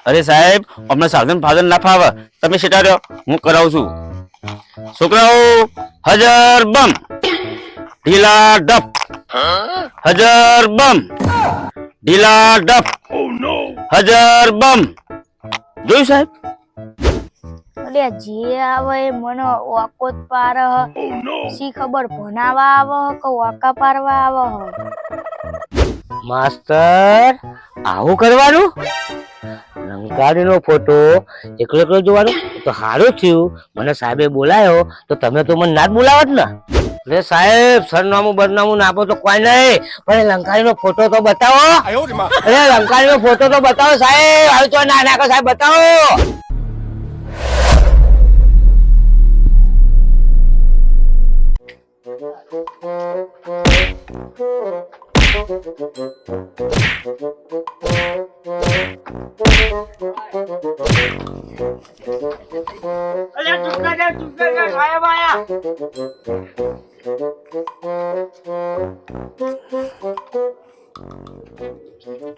અરે સાહેબ અમને સાધન ફાધન ના ફાવે, તમે સેટા રહ્યો, હું કરાવું છું. છોકરાઓ હજર બમ, ઢીલા ડપ, હજર બમ, ઢીલા ડપ, હજર બમ. જોયું સાહેબ? અરે જે આવે એ મને વાકો જ પાર સી ખબર ભણાવા આવે કે વાકા પારવા આવે. માસ્તર આવું કરવાનું? લંકાડીનો ફોટો એકલો એકલો જોવાનો તો સારું થયું. મને સાહેબે બોલાયો તો તમે તો મને ના જ બોલાવત ને. અરે સાહેબ સરનામું બદનામું ના આપો તો કોઈ નહીં, પણ લંકાડીનો ફોટો તો બતાવો. અરે લંકાડીનો ફોટો તો બતાવો સાહેબ. આવી તો ના નાખો સાહેબ, બતાવો.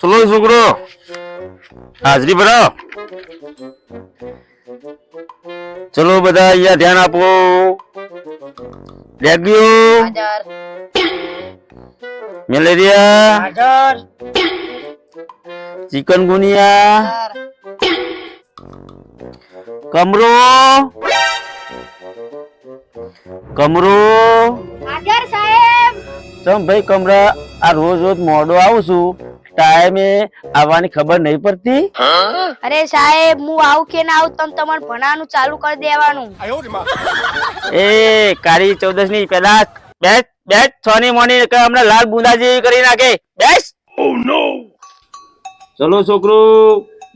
ચલો છોકરો હાજરી ભરાવો. ચલો બધા અહીંયા ધ્યાન આપો. ડેગ્યુ, મેલેરિયા, ચિકનગુનિયા, કમરો કમરો. હાજર સાહેબ. ચમ ભાઈ કમરા, આ રોજ રોજ મોડો આવું છું, ટાઈમે આવવાની ખબર નહીં પડતી. અરે સાહેબ હું આવું કે ના આવું તમે તમારે ભણાવાનું ચાલુ કરી દેવાનું. એ કાળી 14 ની પેલા બેસ બેસ, 6 ની મોની કે હમણાં લાલ બુંદાજી કરી નાખે. બેસ. ચલો છોકરો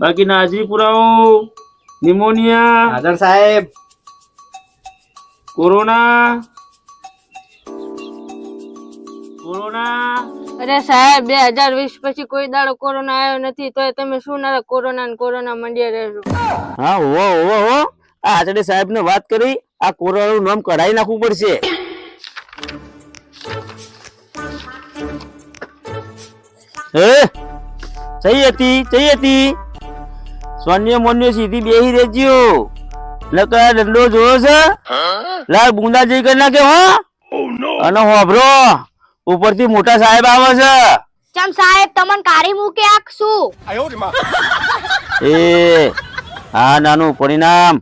બાકીના હાજરી પુરાવો. નિમોનિયા, હાજર સાહેબ. Corona corona. અરે સાહેબ 2020 પછી કોઈ દાડો કોરોના આવ્યો નથી, તોય તમે શું ના કોરોના ને કોરોના મંડ્યા રહેશો. હા હો હો હો, આ આચડે સાહેબ ને વાત કરી, આ કોરોનાનું નામ કઢાઈ નાખવું પડશે. સહી હતી. સોન્ય મોન્ય સીધી બેહી રહેજો. લકા દંડો જોયો છે, લાલ બુંદાજી કરી નાખે હો. અને હોભરો ઉપરથી મોટા સાહેબ આવે છે. ચમ સાહેબ તમને કારી મૂકે આખશું. એ હા નાનું પરિણામ.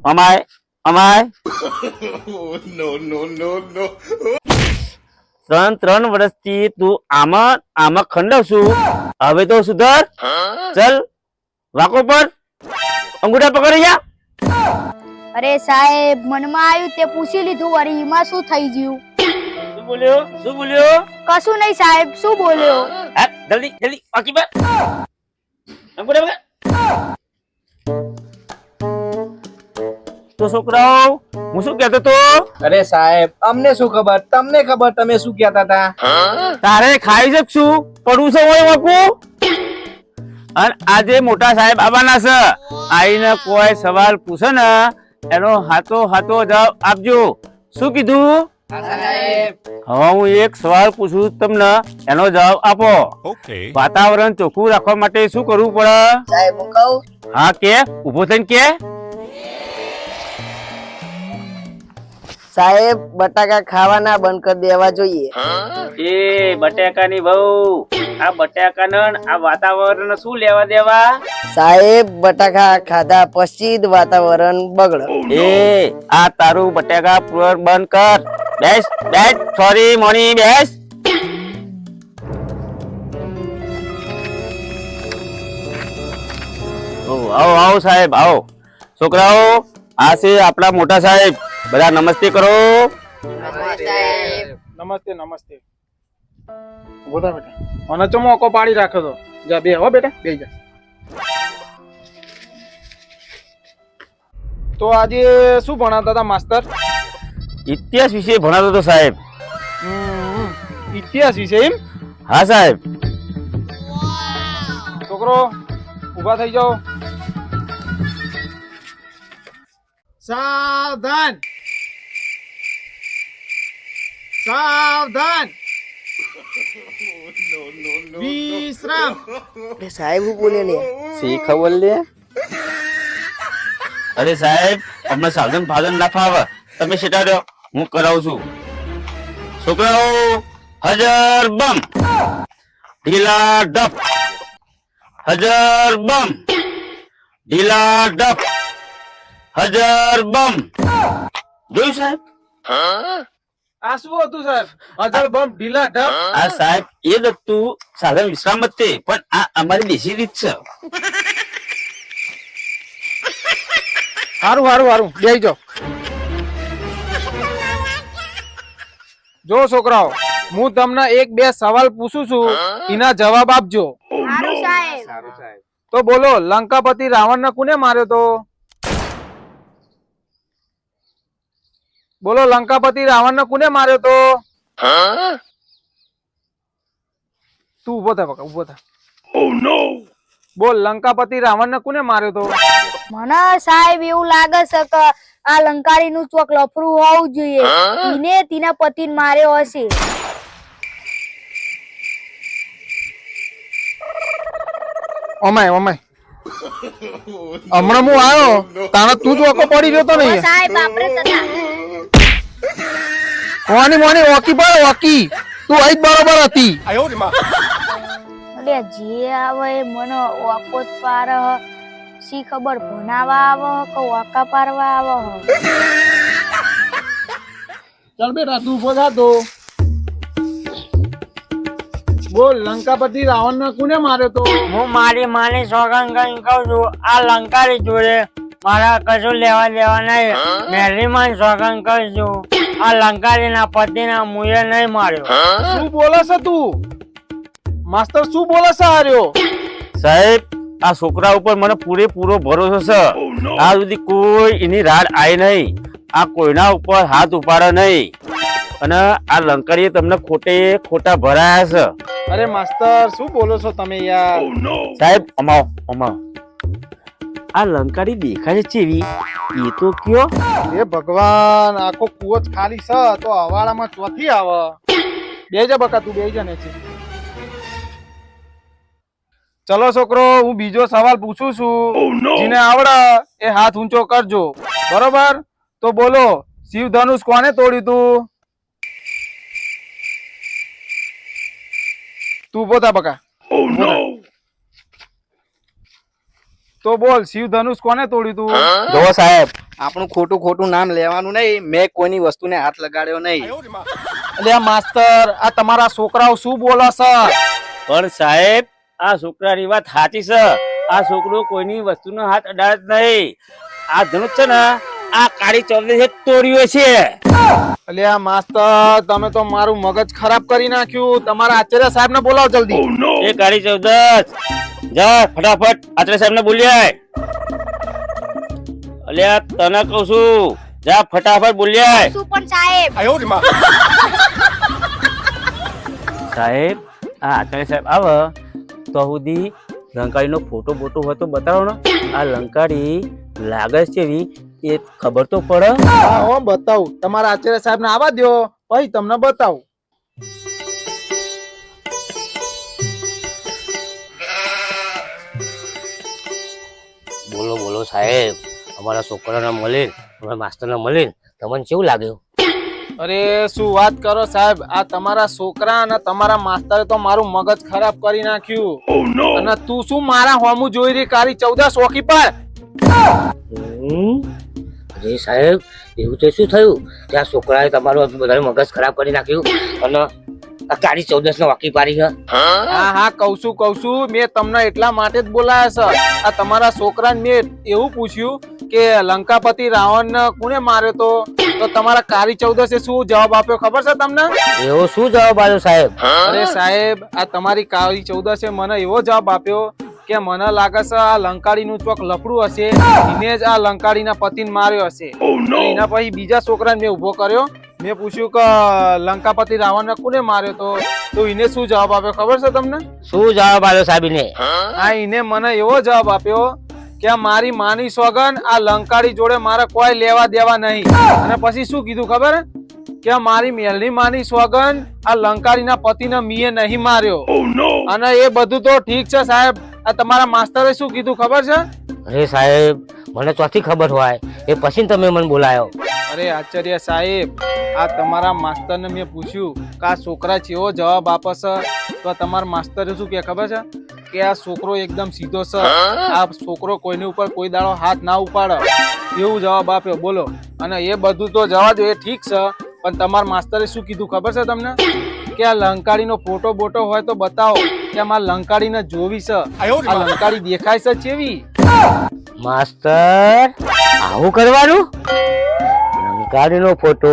અમાય અમાય 3 વર્ષથી તું આમાં ખંડવ છું, હવે તો સુધર. ચલ વાકો પર અંગૂઠા પકડી જા. અરે સાહેબ મનમાં આવ્યું તે પૂછી લીધું, વળી એમાં શું થઈ ગયું? શું બોલ્યો? કશું નહીં સાહેબ, શું બોલ્યો? હા જલ્દી બાકી પર અંગૂઠા પકડ. તો છોકરાઓ હું શું કહેતો તો? અરે સાહેબ અમને શું ખબર, તમને ખબર તમે શું કહેતા હતા. તારે ખાઈ શકશું પડવું છે હોય વાકું. અને આજે મોટા સાહેબ આવવાના છે, આઈને કોઈ સવાલ પૂછે ને એનો હાથો જવાબ આપજો. શું કીધું? હવે હું એક સવાલ પૂછું તમને, એનો જવાબ આપો. વાતાવરણ ચોખ્ખું રાખવા માટે શું કરવું પડે? સાહેબ હું કહું. હા કે ઉભો થઈને કે. સાહેબ બટાકા ખાવાના બંધ કરી દેવા જોઈએ. એ બટાકાની વહુ, આ બટાકાને આ વાતાવરણ શું લેવા દેવા? સાહેબ બટાકા ખાધા પછી જ વાતાવરણ બગડે. એ આ તારું બટાકા પૂર બંધ કર. બેસ સોરી મોની બેસ. આવો સાહેબ આવો. છોકરાઓ આ છે આપણા મોટા સાહેબ, બધા નમસ્તે કરો. નમસ્તે. બોલા બેટા, મને ચો મોકો પાડી રાખ્યો તો. જા બે હો બેટા, બે જા. તો આજે શું ભણાવતા હતા માસ્તર? ઇતિહાસ વિશે ભણાવતો હતો સાહેબ. ઇતિહાસ વિશે એમ? હા સાહેબ. છોકરો ઊભા થઈ જાઓ. સાવધાન. વિશ્રામ. સાહેબ હું બોલે લે. સી ખબર લે. અરે સાહેબ અમને સાધન ફાધન ના ફાવે, તમે સેટા રહ્યો, હું કરાવું છું. છોકરાઓ હજર બમ, ઢીલા ડપ, હજર બમ, ઢીલા ડપ, હજર બમ. જોયું સાહેબ? આ શું હતું સાહેબ? અજળ બમ ઢીલા ઢપ. આ સાહેબ એ જ હતું સાધન વિશ્રામ જ તે, પણ આ અમારી દેશી રીત છે. હારું હારું હારું બેહી જાઓ. જો છોકરાઓ, હું તમને એક બે સવાલ પૂછું છું, એના જવાબ આપજો. સારું સાહેબ. તો બોલો, લંકાપતિ રાવણને કોને માર્યો તો? બોલો, લંકાપતિ રાવણને કોને માર્યો તો? તું ઉભો થા બકા, ઉભો થા. બોલ, લંકાપતિ રાવણને કોને માર્યો તો? મને સાહેબ એવું લાગે છે કે આ લંકારી નું ચોક લફરું હોવું જોઈએ. એને તેના પતિને માર્યો હશે. અમાય અમાય, હમણાં હું આવ્યો તાણે તું જ ઓકો પડી ગયો તો ઓ નહીં? સાહેબ આપણે તથા મોની મોની ઓકી પર ઓકી, તું આઈ જ બરોબર હતી. અલ્યા જે આવે એ મને વાકો જ પાર હ. શી ખબર ભણાવા આવે હ કે વાકા પારવા આવે હ. ચાલ બેટા તું ઉભો થા તો. બોલ, લંકાપતિ રાવણને કોને માર્યો તો? હું મારી માની સોગંદ કરીને કહું છું, આ લંકારી જોડે મારા કશું લેવા દેવા નહીં. મેરી માં સોગંદ કરું છું, આ લંકારીના પતિના મુએ નહીં માર્યો. શું બોલે છે તું? માસ્તર શું બોલે છે હાર્યો? સાહેબ આ છોકરા ઉપર મને પૂરેપૂરો ભરોસો છે. આ સુધી કોઈ એની રાડ આવી નહીં, આ કોઈના ઉપર હાથ ઉપાડે નહીં, અને આ લંકારીએ તમને ખોટા ભરાયા છે. અરે માસ્તર શું બોલો છો તમે યાર? સાહેબ અમાવો અમાવો, આ લંકારી દેખાય છે ચેવી એ તો કયો? એ ભગવાન, આખો કુવો જ ખાલી છે તો હવાળામાં ચોથી આવે. બેહી જા બકા, તું બેહી જા ને. ચલો છોકરો, હું બીજો સવાલ પૂછું છું, જેને આવડે એ હાથ ઊંચો કરજો, બરોબર? તો બોલો, શિવ ધનુષ કોને તોડ્યું તું? તું પોતા બકા. તો બોલ, શિવ ધનુષ કોને તોડ્યું તું? જો સાહેબ, આપણું ખોટું ખોટું નામ લેવાનું નહીં. મેં કોઈની વસ્તુને હાથ લગાડ્યો નહીં. અલ્યા માસ્તર, આ તમારા છોકરાઓ શું બોલે છે? પણ સાહેબ આ છોકરાની વાત સાચી છે. આ છોકરો કોઈની વસ્તુનો હાથ અડાડે જ નહીં. આ ધનુષ છે ને આ કાળી ચૌદસે તોડ્યો છે. અલ્યા માસ્તર, તમે તો મારું મગજ ખરાબ કરી નાખ્યું. તમારા આચાર્ય સાહેબ ને બોલાવો જલ્દી. એ કાળી ચૌદસ જા ફટાફટ આચાર્ય સાહેબ ને બોલ્યા. અલ્યા તને કહું છું, જા ફટાફટ બોલ્યા. શું પણ સાહેબ? સાહેબ આ આચાર્ય સાહેબ આવે તો સુધી લંકારીનો ફોટો બોટો હોય તો બતાવો ને. આ લંકારી લાગે છે એવી એ ખબર તો પડે. હા હો, બતાવું. તમારા આચાર્ય સાહેબ ને આવવા દો, પછી તમને બતાવું. બોલો બોલો સાહેબ, અમારા છોકરાને મળીને, અમારા માસ્તરને મળીને તમને કેવું લાગ્યું? અરે શું વાત કરો સાહેબ, આ તમારા છોકરા અને તમારા માસ્તરે તો મારું મગજ ખરાબ કરી નાખ્યું. અને તું શું મારા હોમું જોઈ રહી કાળી ચૌદસ ઓકી પર? અરે સાહેબ, એવું તો શું થયું? ત્યાં છોકરાએ તમારું બધા મગજ ખરાબ કરી નાખ્યું અને આ કાળી ચૌદસ ને વાકી પાડી છે. હા હા, કઉ છું, મેં તમને એટલા માટે જ બોલાયા છે. આ તમારા છોકરાને મેં એવું પૂછ્યું કે લંકાપતિ રાવણ ને કોને માર્યો તો તમારા કાળી ચૌદસે શું જવાબ આપ્યો ખબર છે તમને? એવો શું જવાબ આવ્યો સાહેબ? અરે સાહેબ, આ તમારી કાળી ચૌદસે મને એવો જવાબ આપ્યો કે મને લાગે છે આ લંકાડીનું ચોક લફડું હશે, એને જ આ લંકાડીના પતિને માર્યો હશે. એના પછી બીજા છોકરાને મેં ઉભો કર્યો, મેં પૂછ્યું કે લંકાપતિ રાવણને કોને માર્યો તો એને શું જવાબ આપ્યો ખબર છે તમને? શું જવાબ આવ્યો સાહેબ ને? આ એને મને એવો જવાબ આપ્યો કે મારી માની સોગન આ લંકાડી જોડે મારે કોઈ લેવા દેવા નહીં. અને પછી શું કીધું ખબર? કે મારી મેલની માની સોગન આ લંકાડીના પતિને મીએ નહીં માર્યો. અને એ બધું તો ઠીક છે સાહેબ, આ તમારા માસ્તરે શું કીધું ખબર છે? અરે સાહેબ મને ચોથી ખબર હોય એ પછી તમે મને બોલાયો. અરે આચાર્ય સાહેબ, આ તમારા માસ્તરને મેં પૂછ્યું કે આ છોકરા કેવો જવાબ આપે છે, તો તમારા માસ્તરે શું કે ખબર છે કે આ છોકરો એકદમ સીધો છે, આ છોકરો કોઈની ઉપર કોઈ દાડો હાથ ના ઉપાડે, એવું જવાબ આપ્યો. બોલો. અને એ બધું તો જવા દો, એ ઠીક છે, પણ તમારા માસ્તરે શું કીધું ખબર છે તમને? કે આ લંકાડીનો ફોટો બોટો હોય તો બતાવો કે આ લંકાડીને જોવી છે, આ લંકાડી દેખાય છે કેવી? માસ્તર આવું કરવાનું? લંકાડીનો ફોટો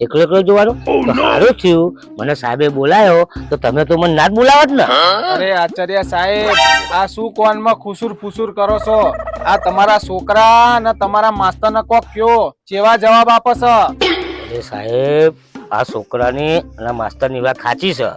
એકલો એકલો જોવાનો? તો સારું થયું મને સાહેબે બોલાયો, તો તમે તો મને ના જ બોલાવત ને. અરે આચાર્ય સાહેબ, આ શું કોનમાં ખુસુર ફુસુર કરો છો? આ તમારા છોકરા અને તમારા માસ્તરને કોક કયો, કેવા જવાબ આપે છે? અરે સાહેબ, આ છોકરાની અને માસ્તરની વાત સાચી છે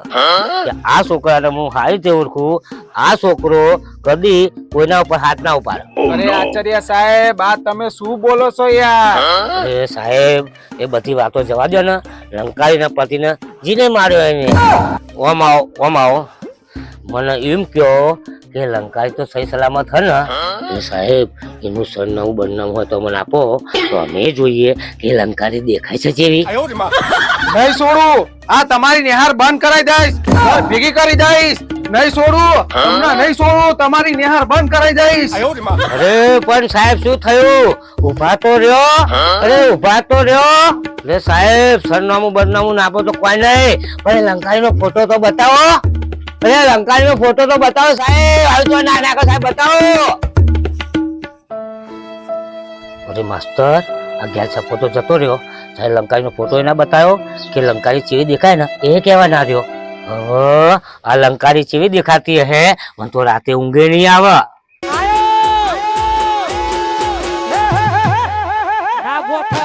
કે આ છોકરાને હું સારી રીતે ઓળખું. આ છોકરો કદી કોઈના ઉપર હાથ ના ઉપાડે. અરે આચાર્ય સાહેબ, આ તમે શું બોલો છો યાર? અરે સાહેબ, એ બધી વાતો જવા દો ને. લંકારીના પતિને જીને માર્યો એને. ઓમ આવો, ઓમ આવો. મને એમ કહો કે લંકારી તો સહી સલામત હે ને? એ સાહેબ, એનું સરનામું બનનામું હોય તો મને આપો, તો અમે જોઈએ કે લંકારી દેખાય છે જેવી. નહીં છોડું, આ તમારી નિહાર બંધ કરાઈ દઈશ, ભેગી કરી દઈશ. નહીં છોડું તમને, નહીં છોડું, તમારી નિહાર બંધ કરાઈ દઈશ. અરે પણ સાહેબ શું થયું? ઉભા તો રહ્યો. અરે ઉભા તો રહ્યો. અરે સાહેબ, સરનામું બદનામું ના આપો તો કોઈ નહીં, પણ લંકારીનો ફોટો તો બતાવો. અરે લંકારીનો ફોટો તો બતાવો સાહેબ. આવી તો ના નાખો સાહેબ, બતાવો. અરે માસ્તર, આ ગેસ ફોટો જતો રહ્યો. સાહેબ લંકારીનો ફોટો ના બતાવ્યો કે લંકારી ચેવી દેખાય ને એ કહેવા ના રહ્યો. હવે આ લંકારી ચેવી દેખાતી હે, મને તો રાતે ઊંઘે નહીં આવે. આ ગોઠા